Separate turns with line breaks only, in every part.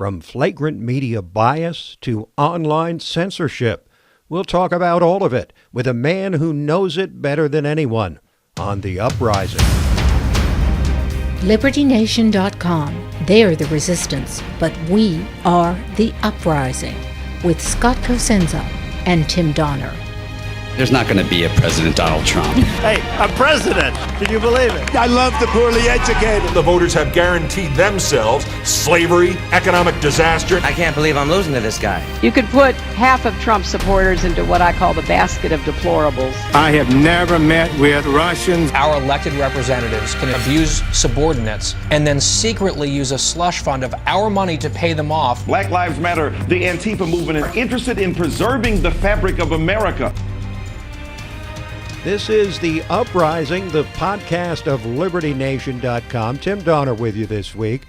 from flagrant media bias to online censorship. We'll talk about all of it with a man who knows it better than anyone on The Uprising.
LibertyNation.com. They're the resistance, but we are the uprising. With Scott Cosenza and Tim Donner.
There's not going to be a President Donald Trump.
Hey, I'm president. Can you believe it?
I love the poorly educated.
The voters have guaranteed themselves slavery, economic disaster.
I can't believe I'm losing to this guy.
You could put half of Trump's supporters into what I call the basket of deplorables.
I have never met with Russians.
Our elected representatives can abuse subordinates and then secretly use a slush fund of our money to pay them off.
Black Lives Matter, the Antifa movement, is interested in preserving the fabric of America.
This is The Uprising, the podcast of LibertyNation.com. Tim Donner with you this week.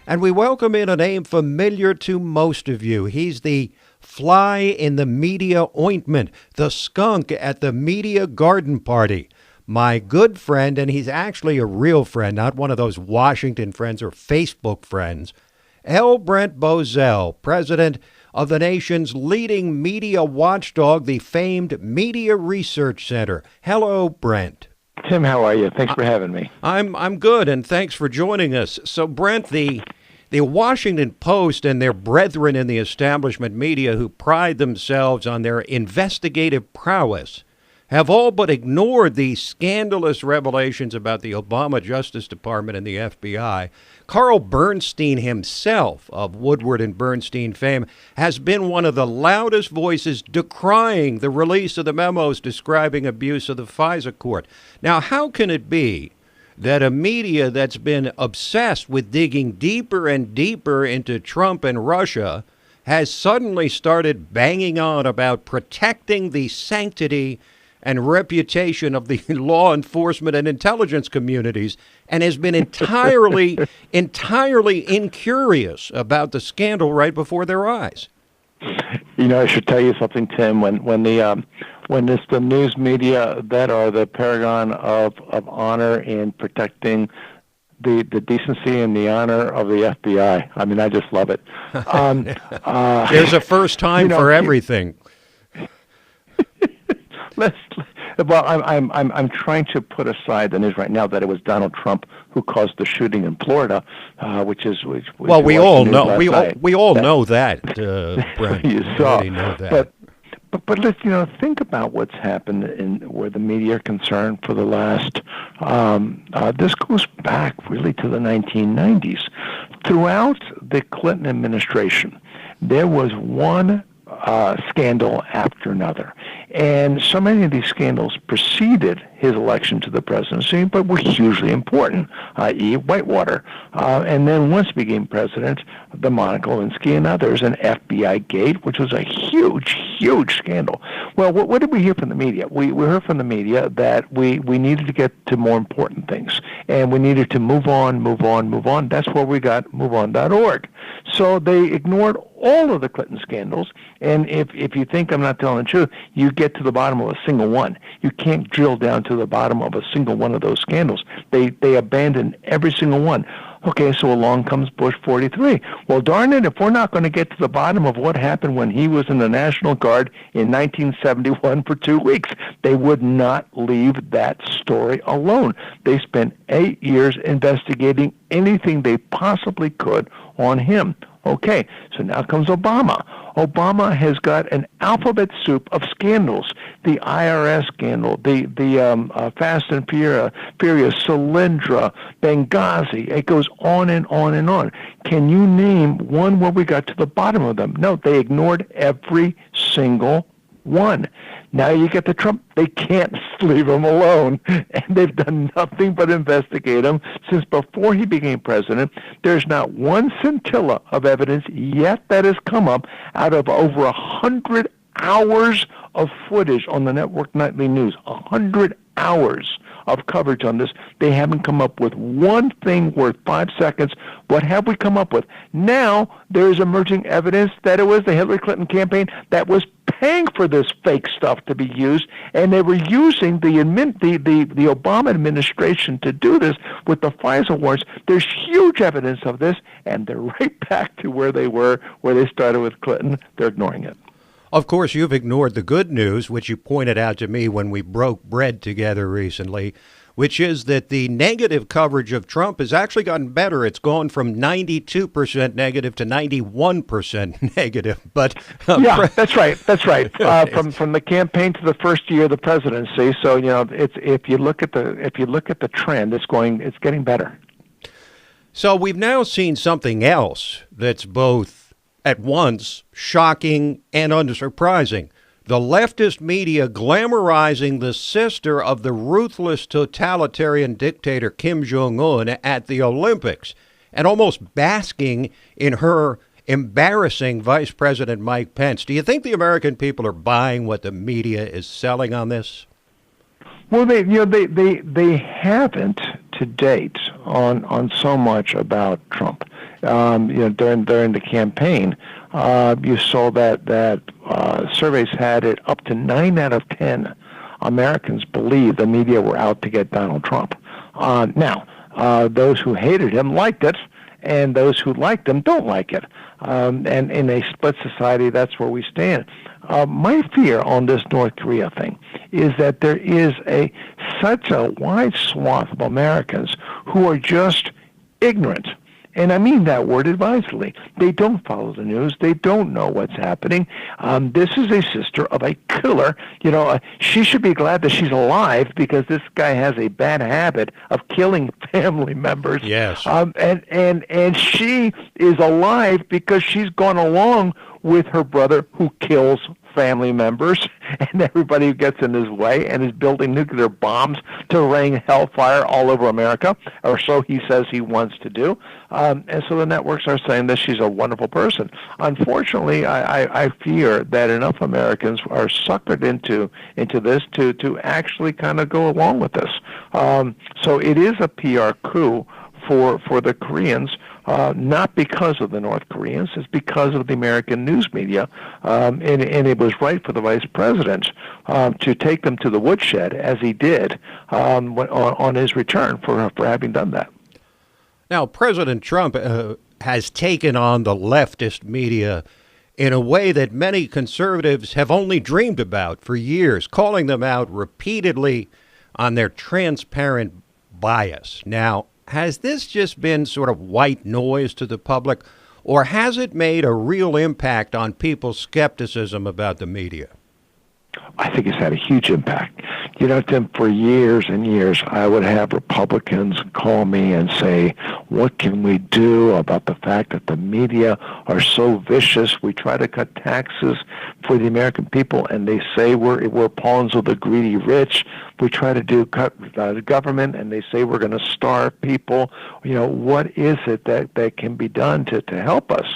And we welcome in a name familiar to most of you. He's the fly in the media ointment, the skunk at the media garden party. My good friend, and he's actually a real friend, not one of those Washington friends or Facebook friends, Brent Bozell, president of the nation's leading media watchdog, the famed Media Research Center. Hello, Brent.
Tim, how are you? Thanks for having me.
I'm good, and thanks for joining us. So, Brent, the Washington Post and their brethren in the establishment media who pride themselves on their investigative prowess have all but ignored the scandalous revelations about the Obama Justice Department and the FBI. Carl Bernstein himself, of Woodward and Bernstein fame, has been one of the loudest voices decrying the release of the memos describing abuse of the FISA court. Now, how can it be that a media that's been obsessed with digging deeper and deeper into Trump and Russia has suddenly started banging on about protecting the sanctity and reputation of the law enforcement and intelligence communities, and has been entirely incurious about the scandal right before their eyes?
You know, I should tell you something, Tim. When it's the news media that are the paragon of honor in protecting the decency and the honor of the FBI, I mean, I just love it.
There's a first time for everything.
Well, I'm trying to put aside the news right now that it was Donald Trump who caused the shooting in Florida, which well,
we all know we all know that. Brent.
You saw,
know that.
But let's think about what's happened in where the media are concerned for the last. This goes back really to the 1990s. Throughout the Clinton administration, there was one scandal after another. And so many of these scandals preceded his election to the presidency, but were hugely important, i.e. Whitewater. And then once he became president, the Monica Lewinsky and others, and FBI Gate, which was a huge, huge scandal. Well, what did we hear from the media? We heard from the media that we needed to get to more important things, and we needed to move on. That's where we got MoveOn.org. So they ignored all of the Clinton scandals, and if you think I'm not telling the truth, you get to the bottom of a single one. You can't drill down to the bottom of a single one of those scandals. They abandoned every single one. Okay, so along comes Bush 43. Well, darn it, if we're not going to get to the bottom of what happened when he was in the National Guard in 1971 for 2 weeks, they would not leave that story alone. They spent 8 years investigating anything they possibly could on him. Okay, so now comes Obama. Obama has got an alphabet soup of scandals. The IRS scandal, the Fast and Furious, Solyndra, Benghazi. It goes on and on and on. Can you name one where we got to the bottom of them? No, they ignored every single one. Now you get to Trump. They can't leave him alone, and they've done nothing but investigate him since before he became president. There's not one scintilla of evidence yet that has come up out of over 100 hours of footage on the network nightly news. 100 hours of coverage on this. They haven't come up with one thing worth 5 seconds. What have we come up with? Now there is emerging evidence that it was the Hillary Clinton campaign that was paying for this fake stuff to be used, and they were using the Obama administration to do this with the FISA warrants. There's huge evidence of this, and they're right back to where they were, where they started with Clinton. They're ignoring it.
Of course, you've ignored the good news, which you pointed out to me when we broke bread together recently, which is that the negative coverage of Trump has actually gotten better. It's gone from 92% negative to 91% negative. But
yeah, that's right. That's right. From the campaign to the first year of the presidency. So it's if you look at the trend, it's getting better.
So we've now seen something else that's both at once shocking and unsurprising. The leftist media glamorizing the sister of the ruthless totalitarian dictator Kim Jong-un at the Olympics and almost basking in her embarrassing Vice President Mike Pence. Do you think the American people are buying what the media is selling on this?
Well, they haven't to date on so much about Trump. During the campaign, you saw that surveys had it up to 9 out of 10 Americans believed the media were out to get Donald Trump. Now, those who hated him liked it, and those who liked him don't like it. And in a split society, that's where we stand. My fear on this North Korea thing is that there is such a wide swath of Americans who are just ignorant. And I mean that word advisedly. They don't follow the news. They don't know what's happening. This is a sister of a killer. She should be glad that she's alive because this guy has a bad habit of killing family members.
Yes.
And she is alive because she's gone along with her brother who kills family members and everybody who gets in his way and is building nuclear bombs to rain hellfire all over America, or so he says he wants to do. And so the networks are saying that she's a wonderful person. Unfortunately, I fear that enough Americans are suckered into this to actually kind of go along with this. So it is a PR coup for the Koreans. Not because of the North Koreans, it's because of the American news media, and it was right for the vice president to take them to the woodshed as he did on his return for having done that.
Now, President Trump has taken on the leftist media in a way that many conservatives have only dreamed about for years, calling them out repeatedly on their transparent bias. Now, has this just been sort of white noise to the public, or has it made a real impact on people's skepticism about the media?
I think it's had a huge impact. Tim, for years and years, I would have Republicans call me and say, what can we do about the fact that the media are so vicious? We try to cut taxes for the American people, and they say we're pawns of the greedy rich. We try to cut the government, and they say we're going to starve people. What is it that can be done to help us?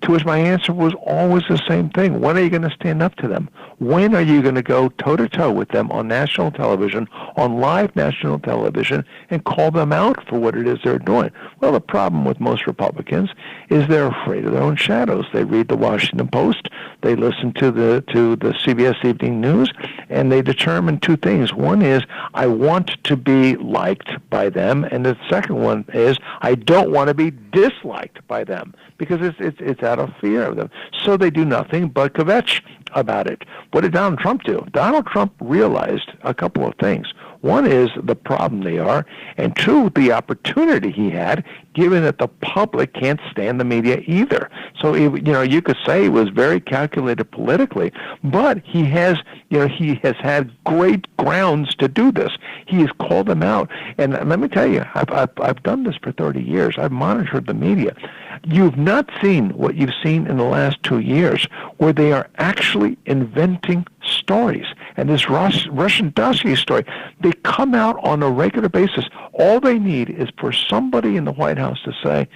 To which my answer was always the same thing. When are you going to stand up to them? When are you going to go toe-to-toe with them on national television, on live national television, and call them out for what it is they're doing? Well, the problem with most Republicans is they're afraid of their own shadows. They read the Washington Post, they listen to the CBS Evening News, and they determine two things. One is, I want to be liked by them, and the second one is, I don't want to be disliked by them, because it's out of fear of them. So they do nothing but kvetch about it. What did Donald Trump do? Donald Trump realized a couple of things. One is the problem they are, and two, the opportunity he had, given that the public can't stand the media either. So, you could say he was very calculated politically, but he has had great grounds to do this. He has called them out. And let me tell you, I've done this for 30 years. I've monitored the media. You've not seen what you've seen in the last 2 years, where they are actually inventing stories. And this Russian dossier story, they come out on a regular basis. All they need is for somebody in the White House to say,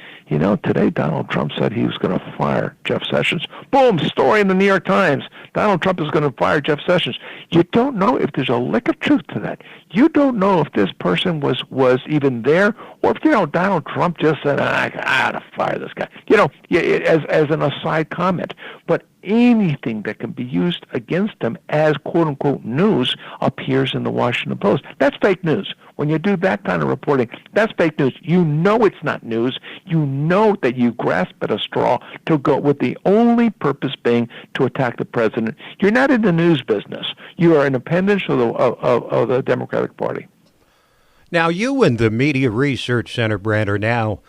today Donald Trump said he was going to fire Jeff Sessions. Boom, story in the New York Times. Donald Trump is going to fire Jeff Sessions. You don't know if there's a lick of truth to that. You don't know if this person was even there, or if Donald Trump just said, "I gotta fire this guy," as an aside comment. But anything that can be used against them as "quote unquote" news appears in the Washington Post. That's fake news. When you do that kind of reporting, that's fake news. You know it's not news. You know that you grasp at a straw to go with the only purpose being to attack the president. You're not in the news business. You are an appendage of the Democratic Party.
Now, you and the Media Research Center, Brent, are now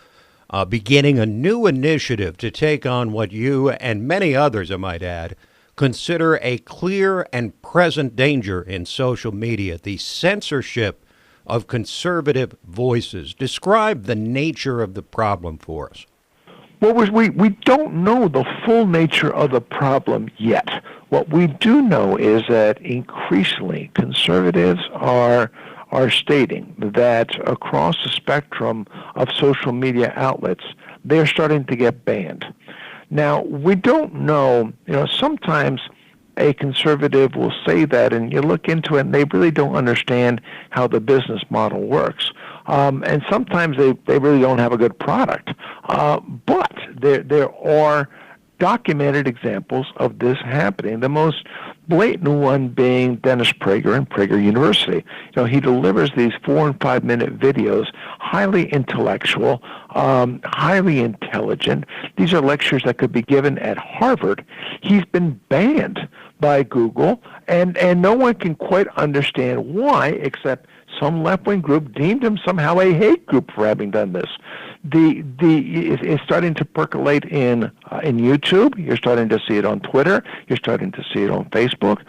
beginning a new initiative to take on what you and many others, I might add, consider a clear and present danger in social media, the censorship of conservative voices. Describe the nature of the problem for us.
Well, we don't know the full nature of the problem yet. What we do know is that increasingly conservatives are stating that across the spectrum of social media outlets, they're starting to get banned. Now, we don't know, sometimes a conservative will say that, and you look into it, and they really don't understand how the business model works. And sometimes they really don't have a good product. But there are documented examples of this happening. The most blatant one being Dennis Prager and Prager University. He delivers these 4 and 5 minute videos, highly intellectual, highly intelligent. These are lectures that could be given at Harvard. He's been banned by Google, and no one can quite understand why, except some left-wing group deemed him somehow a hate group for having done this. It's starting to percolate in YouTube. You're starting to see it on Twitter. You're starting to see it on Facebook.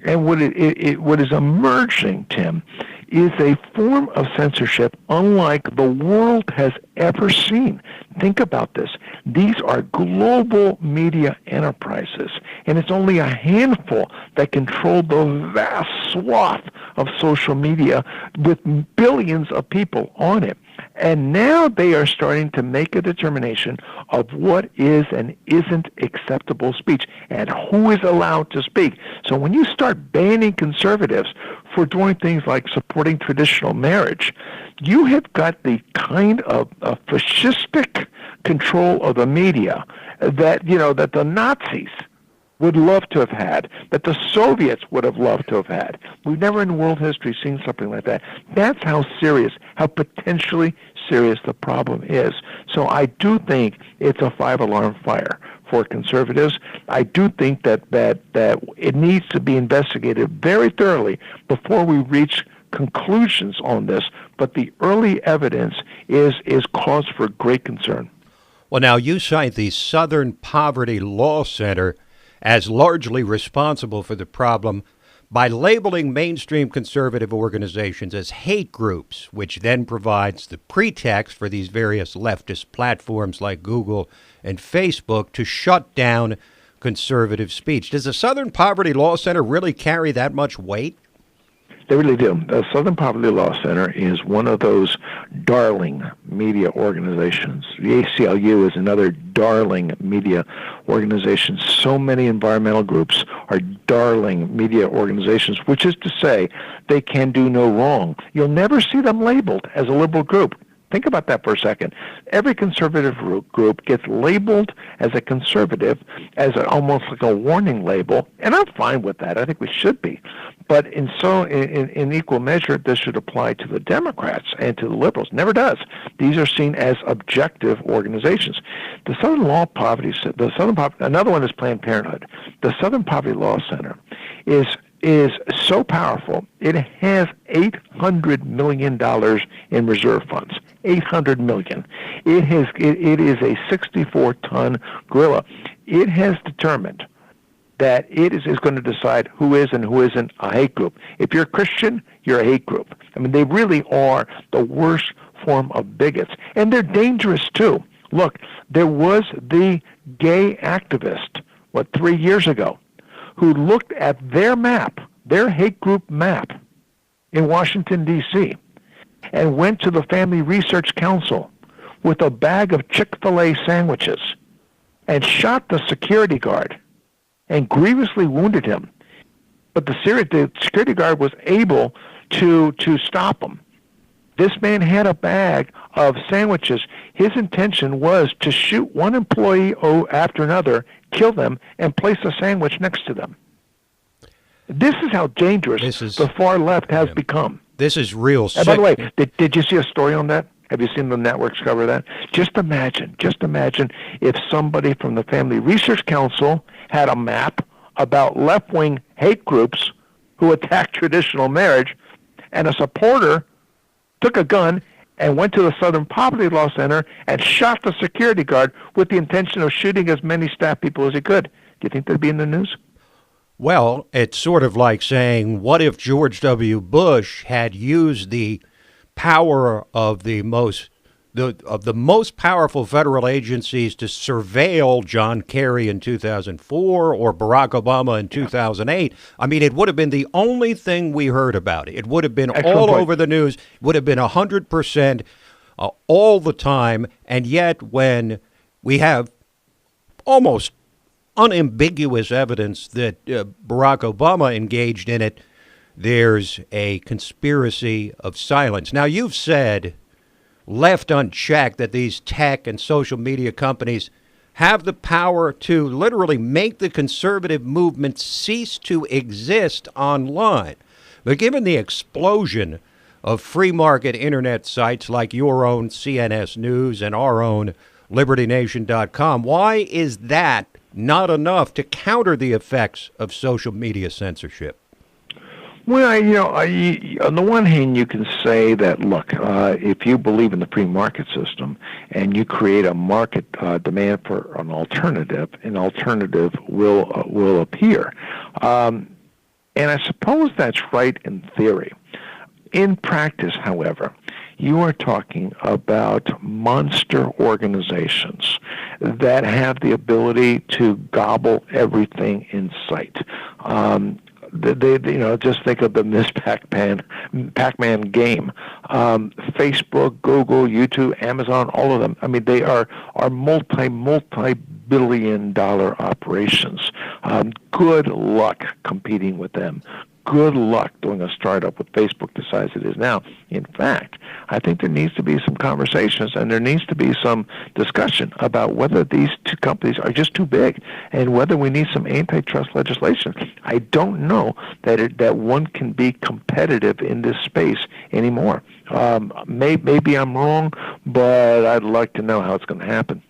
And what is emerging, Tim, is a form of censorship unlike the world has ever seen. Think about this. These are global media enterprises, and it's only a handful that control the vast swath of social media with billions of people on it. And now they are starting to make a determination of what is and isn't acceptable speech and who is allowed to speak. So when you start banning conservatives for doing things like supporting traditional marriage, you have got the kind of fascistic control of the media that the Nazis would love to have had, that the Soviets would have loved to have had. We've never in world history seen something like that. That's how potentially serious the problem is. So I do think it's a 5-alarm fire for conservatives. I do think that it needs to be investigated very thoroughly before we reach conclusions on this. But the early evidence is cause for great concern.
Well, now you cite the Southern Poverty Law Center as largely responsible for the problem by labeling mainstream conservative organizations as hate groups, which then provides the pretext for these various leftist platforms like Google and Facebook to shut down conservative speech. Does the Southern Poverty Law Center really carry that much weight?
They really do. The Southern Poverty Law Center is one of those darling media organizations. The ACLU is another darling media organization. So many environmental groups are darling media organizations, which is to say they can do no wrong. You'll never see them labeled as a liberal group. Think about that for a second. Every conservative group gets labeled as a conservative, as almost like a warning label, and I'm fine with that. I think we should be. But in equal measure, this should apply to the Democrats and to the liberals. Never does. These are seen as objective organizations. The another one is Planned Parenthood. The Southern Poverty Law Center is so powerful. It has $800 million in reserve funds. $800 million. It is a 64-ton gorilla. It has determined that it is going to decide who is and who isn't a hate group. If you're a Christian, you're a hate group. I mean, they really are the worst form of bigots. And they're dangerous, too. Look, there was the gay activist, 3 years ago, who looked at their map, their hate group map in Washington, D.C., and went to the Family Research Council with a bag of Chick-fil-A sandwiches and shot the security guard and grievously wounded him. But the security guard was able to stop them. This man had a bag of sandwiches. His intention was to shoot one employee after another, kill them, and place a sandwich next to them. This is how dangerous the far left has become.
This is real sick.
And by the way, did you see a story on that? Have you seen the networks cover that? Just imagine if somebody from the Family Research Council had a map about left-wing hate groups who attack traditional marriage, and a supporter took a gun and went to the Southern Poverty Law Center and shot the security guard with the intention of shooting as many staff people as he could. Do you think that'd be in the news?
Well, it's sort of like saying, what if George W. Bush had used the power of the most powerful federal agencies to surveil John Kerry in 2004 or Barack Obama in 2008. I mean, it would have been the only thing we heard about. It would have been all over the news. It would have been 100% all the time. And yet when we have almost unambiguous evidence that Barack Obama engaged in it, there's a conspiracy of silence. Now, you've said, left unchecked, that these tech and social media companies have the power to literally make the conservative movement cease to exist online. But given the explosion of free market internet sites like your own CNS News and our own LibertyNation.com, why is that not enough to counter the effects of social media censorship?
Well, on the one hand, you can say that, look, if you believe in the free market system and you create a market demand for an alternative will appear. And I suppose that's right in theory. In practice, however, you are talking about monster organizations that have the ability to gobble everything in sight. They just think of the Miss Pac-Man game. Facebook, Google, YouTube, Amazon, all of them. I mean, they are multi-billion-dollar operations. Good luck competing with them. Good luck doing a startup with Facebook the size it is now. In fact, I think there needs to be some conversations and there needs to be some discussion about whether these two companies are just too big and whether we need some antitrust legislation. I don't know that one can be competitive in this space anymore. Maybe I'm wrong, but I'd like to know how it's going to happen.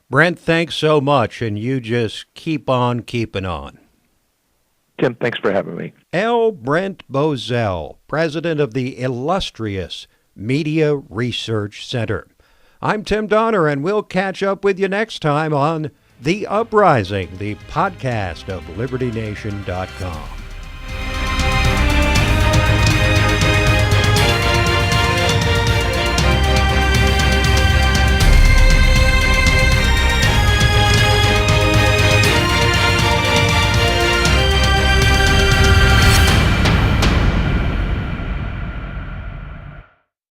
Brent, thanks so much, and you just keep on keeping on.
Tim, thanks for having me.
Brent Bozell, president of the illustrious Media Research Center. I'm Tim Donner, and we'll catch up with you next time on The Uprising, the podcast of LibertyNation.com.